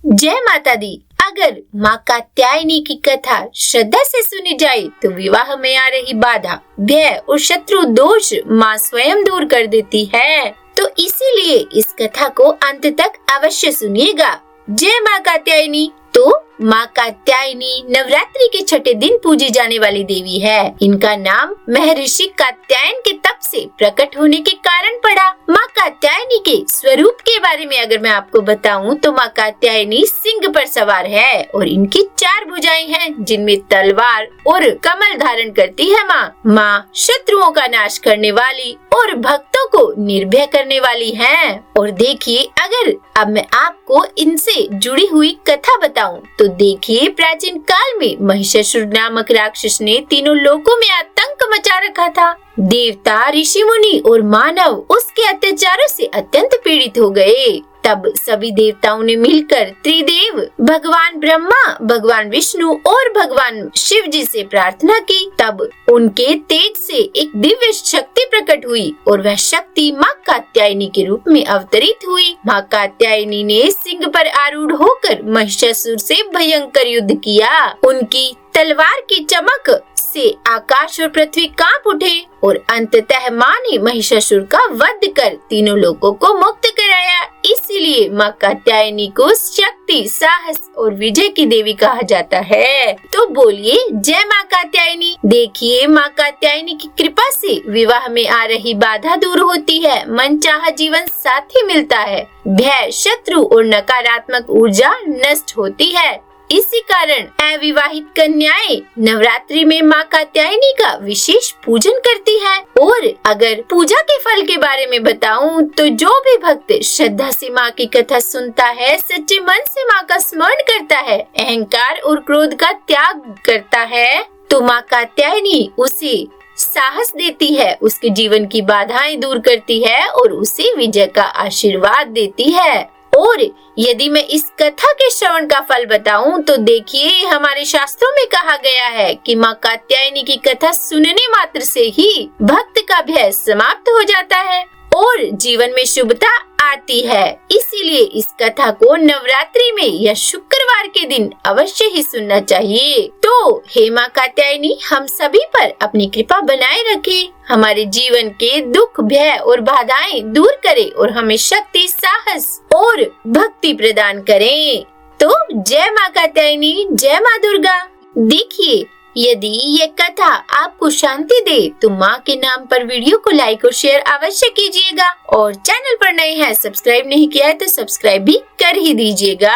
जय माता दी। अगर माँ कात्यायनी की कथा श्रद्धा से सुनी जाए तो विवाह में आ रही बाधा, भय और शत्रु दोष माँ स्वयं दूर कर देती है। तो इसीलिए इस कथा को अंत तक अवश्य सुनिएगा। जय माँ कात्यायनी। तो माँ कात्यायनी नवरात्रि के छठे दिन पूजी जाने वाली देवी है। इनका नाम महर्षि कात्यायन के तप से प्रकट होने के कारण पड़ा। माँ कात्यायनी के स्वरूप के बारे में अगर मैं आपको बताऊं तो माँ कात्यायनी सिंह पर सवार है और इनकी 4 भुजाएं हैं जिनमें तलवार और कमल धारण करती है। माँ शत्रुओं का नाश करने वाली और भक्तों को निर्भय करने वाली है। और देखिए, अगर अब मैं आपको इनसे जुड़ी हुई कथा बताऊं तो देखिए, प्राचीन काल में महिषासुर नामक राक्षस ने तीनों लोकों में आतंक मचा रखा था। देवता, ऋषि मुनि और मानव उसके अत्याचारों से अत्यंत पीड़ित हो गए। तब सभी देवताओं ने मिलकर त्रिदेव भगवान ब्रह्मा, भगवान विष्णु और भगवान शिव जी से प्रार्थना की। तब उनके तेज से एक दिव्य शक्ति प्रकट हुई और वह शक्ति माँ कात्यायनी के रूप में अवतरित हुई। माँ कात्यायनी ने सिंह पर आरूढ़ होकर महिषासुर से भयंकर युद्ध किया। उनकी तलवार की चमक से आकाश और पृथ्वी कांप उठे और अंततः माँ ने महिषासुर का वध कर तीनों लोगों को मुक्त कराया। इसीलिए माँ कात्यायनी को शक्ति, साहस और विजय की देवी कहा जाता है। तो बोलिए जय माँ कात्यायनी। देखिए, माँ कात्यायनी की कृपा से विवाह में आ रही बाधा दूर होती है, मनचाहा जीवन साथी मिलता है, भय, शत्रु और नकारात्मक ऊर्जा नष्ट होती है। इसी कारण अविवाहित कन्याएं नवरात्रि में माँ कात्यायनी का विशेष पूजन करती है। और अगर पूजा के फल के बारे में बताऊं तो जो भी भक्त श्रद्धा से माँ की कथा सुनता है, सच्चे मन से माँ का स्मरण करता है, अहंकार और क्रोध का त्याग करता है, तो माँ कात्यायनी उसे साहस देती है, उसके जीवन की बाधाएं दूर करती है और उसे विजय का आशीर्वाद देती है। और यदि मैं इस कथा के श्रवण का फल बताऊं तो देखिए, हमारे शास्त्रों में कहा गया है कि माँ कात्यायनी की कथा सुनने मात्र से ही भक्त का भय समाप्त हो जाता है और जीवन में शुभता आती है। इसीलिए इस कथा को नवरात्रि में या शुक्रवार के दिन अवश्य ही सुनना चाहिए। तो हे माँ कात्यायनी, हम सभी पर अपनी कृपा बनाए रखे, हमारे जीवन के दुख, भय और बाधाएं दूर करे और हमें शक्ति, साहस और भक्ति प्रदान करें। तो जय माँ कात्यायनी, जय माँ दुर्गा। देखिए, यदि ये कथा आपको शांति दे तो माँ के नाम पर वीडियो को लाइक और शेयर अवश्य कीजिएगा और चैनल पर नए हैं, सब्सक्राइब नहीं किया है तो सब्सक्राइब भी कर ही दीजिएगा।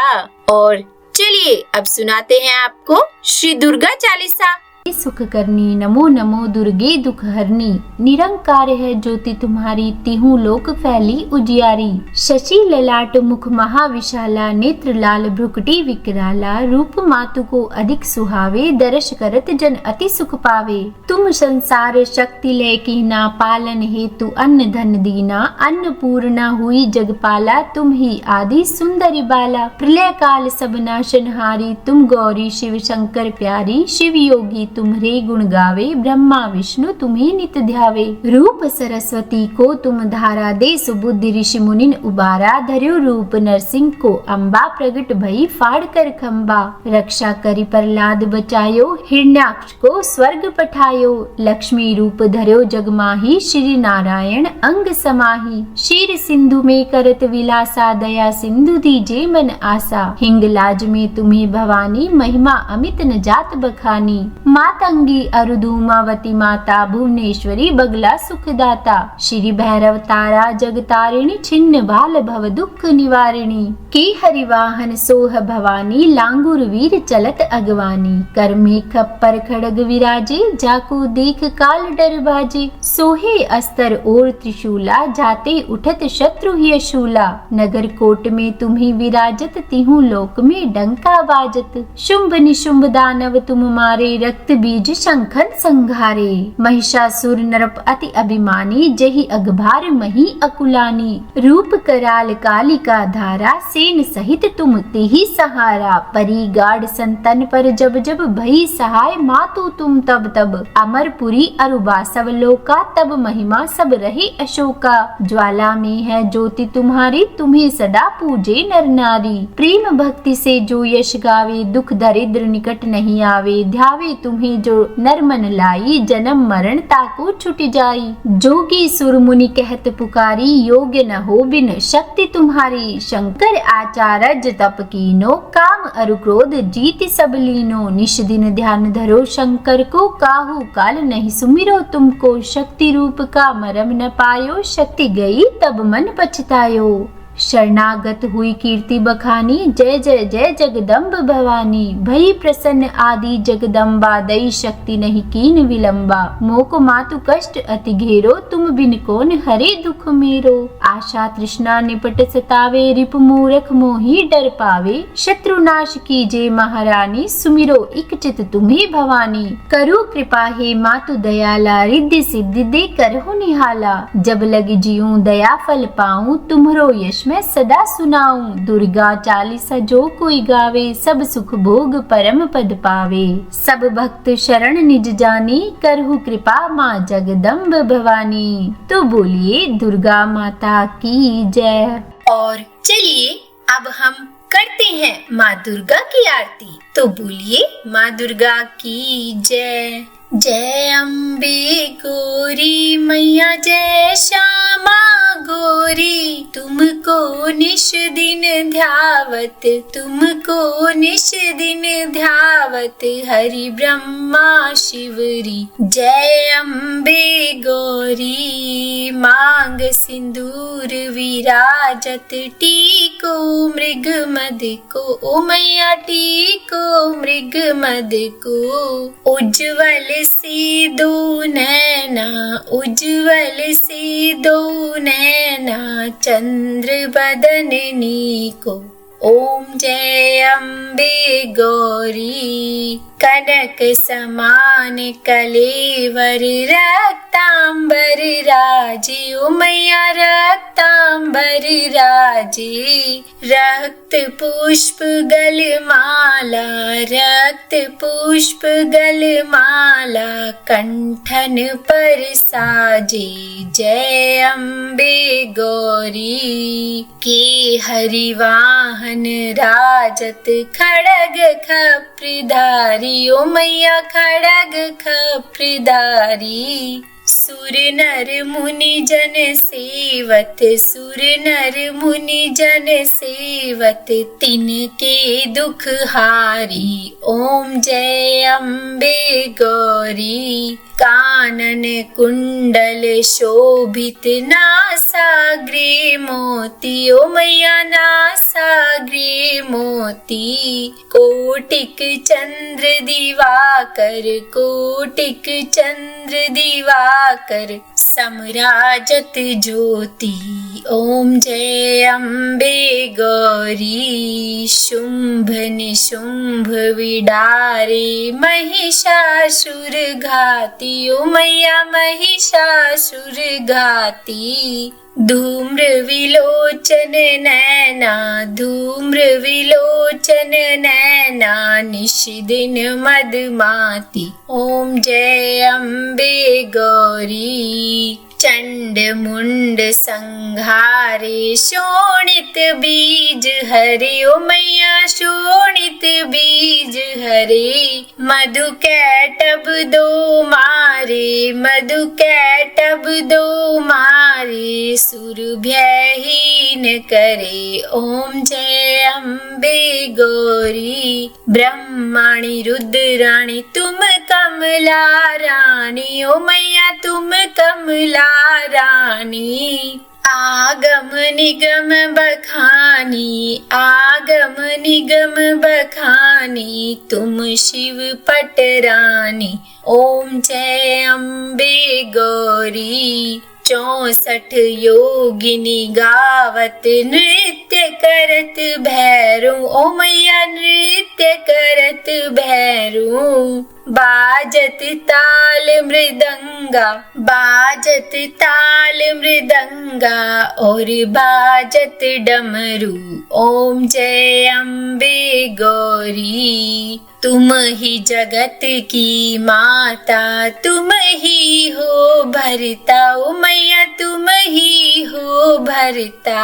और चलिए अब सुनाते हैं आपको श्री दुर्गा चालीसा। सुख करनी, नमो नमो दुर्गे दुख हरनी, निरंकार है ज्योति तुम्हारी, तिहु लोक फैली उजियारी। शशि ललाट मुख महाविशाला, नेत्र लाल भ्रुकुटी विकराला, रूप मातु को अधिक सुहावे, दर्श करत जन अति सुख पावे। तुम संसार शक्ति लय कीना, पालन हेतु अन्न धन दीना, अन्नपूर्णा हुई जगपाला, तुम ही आदि सुंदरी बाला। प्रलय काल सब नाशनहारी, तुम गौरी शिव शंकर प्यारी, शिव योगी तुम्हारे गुण गावे, ब्रह्मा विष्णु तुम्हें नित ध्यावे। रूप सरस्वती को तुम धारा दे, सुबुद्धि ऋषि मुनिन उबारा, धर्यो रूप नरसिंह को अम्बा, प्रगट भई फाड़ कर खम्बा। रक्षा करी प्रहलाद बचायो, हिरण्याक्ष को स्वर्ग पठायो, लक्ष्मी रूप धर्यो जगमाही, श्री नारायण अंग समाही। क्षीर सिंधु में करत विलासा, दया सिंधु दीजे मन आसा, हिंगलाज में तुम्हें भवानी, महिमा अमित न जात बखानी। मातंगी अरुधुमावती माता, भुवनेश्वरी बगला सुखदाता, श्री भैरव तारा जगतारिणी, छिन्न बाल भव दुख निवारिणी। की हरिवाहन सोह भवानी, लांगुर वीर चलत अगवानी, कर में खप्पर खड़ग विराजे, जाको देख काल डर बाजे। सोहे अस्तर और त्रिशूला, जाते उठत शत्रु ही शूला, नगर कोट में तुम्ही विराजत, तिहु लोक में डंका बाजत। शुंभ निशुंभ दानव तुम मारे, रक्त रक्त बीज शंखन संघारे। महिषासुर नरप अति अभिमानी, जहि अगभार मही अकुलानी। रूप कराल कालिका धारा, सेन सहित तुम तेहि सहारा। परी गाढ़ संतन पर जब जब, भई सहाय मातु तुम तब तब। अमरपुरी अरुबा सब लोका, तब महिमा सब रहे अशोका। ज्वाला में है ज्योति तुम्हारी, तुम्हें सदा पूजे नर नारी। प्रेम भक्ति से जो यश गावे, दुख दरिद्र निकट नहीं आवे। ध्यावे तुम्हें जो नर मन लाई, जन्म मरण ताको छुट जाई। जोगी सुर मुनि कहत पुकारी, योग्य न हो बिन शक्ति तुम्हारी। शंकर आचार्य तप कीनो, काम अरु क्रोध जीत सब लीनो। निश दिन ध्यान धरो शंकर को, काहू काल नहीं सुमिरो तुमको। शक्ति रूप का मरम न पायो, शक्ति गई तब मन पछतायो। शरणागत हुई कीर्ति बखानी, जय जय जय जगदम्ब भवानी। भई प्रसन्न आदि जगदम्बा, दई शक्ति नहीं कीन विलंबा। मोको मातु कष्ट अति घेरो, तुम बिन कौन हरे दुख मेरो। आशा तृष्णा निपट सतावे, रिप मूरख मोही डर पावे। शत्रु नाश कीजे महारानी, सुमिरो इक चित तुम्हें भवानी। करो कृपा हे मातु दयाला, रिद्धि सिद्धि दे करहु निहाला। जब लग जियूं दया फल पाऊं, तुम्हरो यश मैं सदा सुनाऊं। दुर्गा चालीसा जो कोई गावे, सब सुख भोग परम पद पावे। सब भक्त शरण निज जानी, करहु कृपा माँ जगदम्ब भवानी। तो बोलिए दुर्गा माता की जय। और चलिए अब हम करते हैं माँ दुर्गा की आरती। तो बोलिए माँ दुर्गा की जय। जय अम्बे गौरी मैया, जय श्यामा गौरी। तुमको निश दिन ध्यावत, तुमको निश दिन ध्यावत। हरि ब्रह्मा शिवरी, जय अम्बे गौरी। मांग सिंदूर विराजत, टीको मृग मद को। ओ मैया टीको मृग मद को। उज्ज्वल से दो नैना, उज्ज्वल से दो नैना। चंद्र बदननी को। ओम जय अम्बे गौरी। कनक समान कलेवर, रक्तांबर राजे। ओ मैया रक्तांबर राजे। रक्त पुष्प गलमाला, रक्त पुष्प गलमाला। कंठन पर साजे, जय अम्बे गौरी। के हरिवाहन राजत, खड़ग खप्रधारी। ओ मैया खड़ग खप्रधारी। सुर नर मुनि जन सेवत, सुर नर मुनि जन सेवत। तिनके दुख हारी, ओम जय अम्बे गौरी। कानन कुंडल शोभित, नासाग्रे मोती। ओ मैया नासाग्रे मोती। कोटिक चंद्र दिवाकर, कोटिक चंद्र दिवाकर। समराजत ज्योति, ओम जय अम्बे गौरी। शुंभ निशुंभ विडारे, महिषासुर घाती। ओ मैया महिषासुर घाती। धूम्र विलोचन नैना, धूम्र विलोचन नैना। निश दिन मदमाती, ओम जय अम्बे गौरी। चंड मुंड संघारे, शोणित बीज हरे। ओ मैया शोणित बीज हरे। मधु कैटभ दो मारे, मधु कैटभ दो मारे। सुर भयहीन करे, ओम जय अम्बे गौरी। ब्रह्मणि रुद्राणि तुम कमला रानी। ओ मैया तुम कमला रानी। आगम निगम बखानी, आगम निगम बखानी। तुम शिव पटरानी, ओम जय अम्बे गौरी। 64 योगिनी गावत नृत्य करत भैरू, ओ मैया नृत्य करत भैरू। बाजत ताल मृदंगा, बाजत ताल मृदंगा और बाजत डमरू। ओम जय अम्बे गौरी, तुम ही जगत की माता, तुम ही हो भरता, ओ मैया तुम ही हो भरता।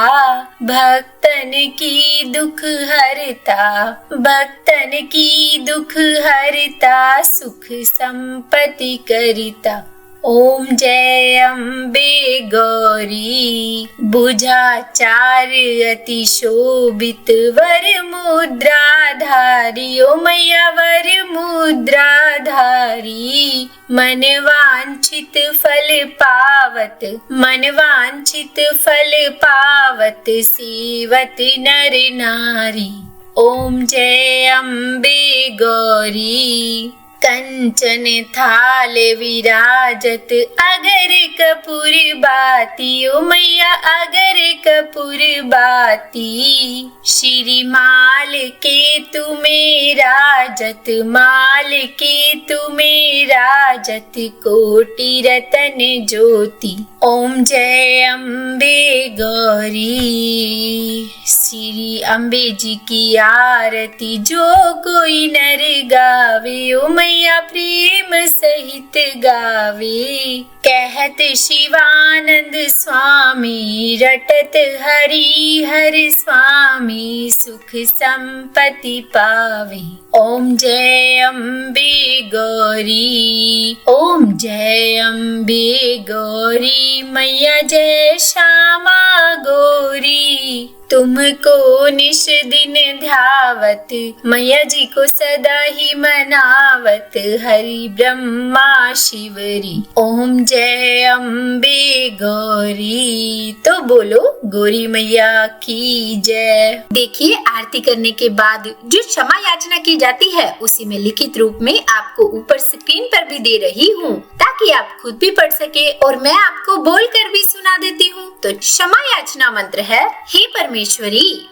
भक्तन की दुख हरता, भक्तन की दुख हरता, सुख संपत्ति करता। ओम जय अम्बे गौरी, बुझाचार अति शोभित वर मुद्राधारी, ओ मैया वर मुद्राधारी। मन वांछित फल पावत, मन वांछित फल पावत, सेवत नर नारी। ओम जय अम्बे गौरी, कंचन थाल विराजत अगर कपूर बाती, ओ मैया अगर कपूर बाती। श्री माल के तुम्हें राजत, माल के तुम्हें राजत, कोटि रतन ज्योति। ओम जय अम्बे गौरी, श्री अम्बे जी की आरती जो कोई नर गावे, ओ मैया प्रेम सहित गावे। कहत शिवानंद स्वामी, रटत हरि हर स्वामी, सुख संपत्ति पावे। ओम जय अम्बे गौरी, ओम जय अम्बे गौरी, मैया जय श्यामा गौरी। तुमको निश दिन ध्यावत, मैया जी को सदा ही मनावत, हरि ब्रह्मा शिवरी। ओम जय अम्बे गौरी, तो बोलो गौरी मैया की जय। देखिए, आरती करने के बाद जो क्षमा याचना की जाती है उसी में लिखित रूप में आपको ऊपर स्क्रीन पर भी दे रही हूँ, ताकि आप खुद भी पढ़ सके और मैं आपको बोल कर भी सुना देती हूँ। तो क्षमा याचना मंत्र है, हे परमेश्वरी,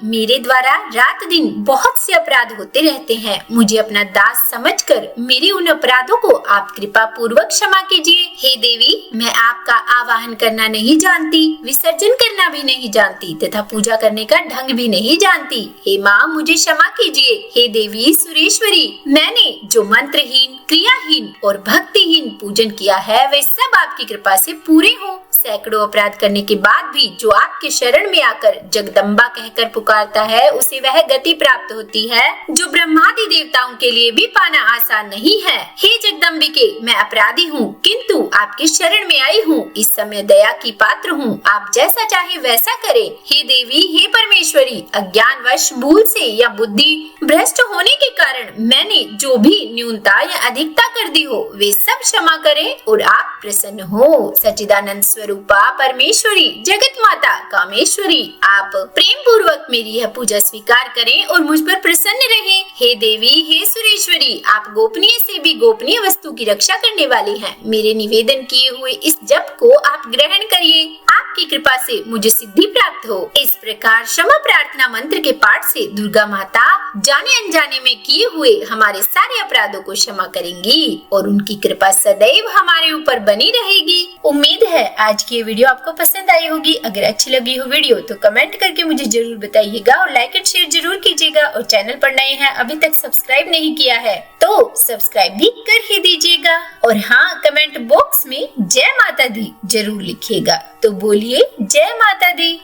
मेरे द्वारा रात दिन बहुत से अपराध होते रहते हैं, मुझे अपना दास समझकर मेरे उन अपराधों को आप कृपा पूर्वक क्षमा कीजिए। हे देवी, मैं आपका आवाहन करना नहीं जानती, विसर्जन करना भी नहीं जानती तथा पूजा करने का ढंग भी नहीं जानती। हे माँ, मुझे क्षमा कीजिए। हे देवी सुरेश्वरी, मैंने जो मंत्रहीन, क्रियाहीन और भक्तिहीन पूजन किया है वे सब आपकी कृपा से पूरे हो। सैकड़ों अपराध करने के बाद भी जो आपके शरण में आकर जगदम्बा कहकर पुकारता है उसे वह गति प्राप्त होती है जो ब्रह्मादि देवताओं के लिए भी पाना आसान नहीं है। हे जगदम्बिके, मैं अपराधी हूँ किंतु आपके शरण में आई हूँ, इस समय दया की पात्र हूँ, आप जैसा चाहे वैसा करे। हे देवी, हे परमेश्वरी, अज्ञानवश भूल से या बुद्धि भ्रष्ट होने के कारण मैंने जो भी न्यूनता या अधिकता कर दी हो वे सब क्षमा करें और आप प्रसन्न हो। सच्चिदानंद स्वरूपा परमेश्वरी, जगत माता कामेश्वरी, आप प्रेम पूर्वक मेरी यह पूजा स्वीकार करें और मुझ पर प्रसन्न रहें। हे देवी, हे सुरेश्वरी, आप गोपनीय से भी गोपनीय वस्तु की रक्षा करने वाली हैं। मेरे निवेदन किए हुए इस जप को आप ग्रहण करिए, आपकी कृपा से मुझे सिद्धि प्राप्त हो। इस प्रकार क्षमा प्रार्थना मंत्र के पाठ से दुर्गा माता जाने अनजाने में किए हुए हमारे सारे अपराधों को क्षमा करेंगी और उनकी कृपा सदैव हमारे ऊपर बनी रहेगी। उम्मीद है आज की ये वीडियो आपको पसंद आई होगी। अगर अच्छी लगी हो वीडियो तो कमेंट करके मुझे जरूर बताइएगा और लाइक एंड शेयर जरूर कीजिएगा। और चैनल पर नए हैं, अभी तक सब्सक्राइब नहीं किया है तो सब्सक्राइब भी कर ही दीजिएगा। और हाँ, कमेंट बॉक्स में जय माता दी जरूर लिखिएगा। तो बोलिए जय माता दी।